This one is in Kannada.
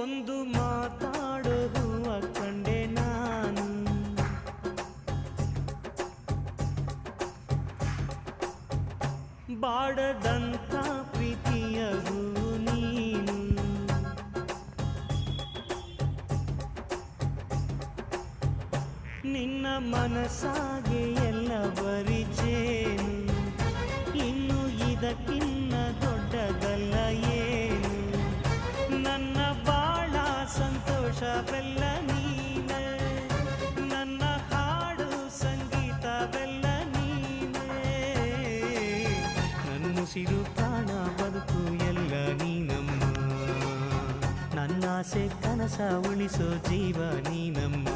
ಒಂದು ಮಾತಾಡೋ ಹೂವ ಕಂಡೆ ನಾನು, ಬಾಡದಂಥ ಪ್ರೀತಿಯ ಹೂ ನೀನು. ನಿನ್ನ ಮನಸ್ಸಾಗೆ ಎಲ್ಲ ಬರಿಜೇನು, ಇನ್ನು ಇದಕ್ಕಿನ್ನ ದೊಡ್ಡದಲ್ಲ ಏನು. ನನ್ನ ಬಾಳ ಸಂತೋಷವೆಲ್ಲ ನೀನೆ, ನನ್ನ ಹಾಡು ಸಂಗೀತವೆಲ್ಲ ನೀನೆ. ನನ್ನುಸಿರು ಪ್ರಾಣ ಬದುಕು ಎಲ್ಲ ನೀನಮ್ಮ, ನನ್ನಾಸೆ ಕನಸ ಉಳಿಸೋ ಜೀವ ನೀನಮ್ಮ.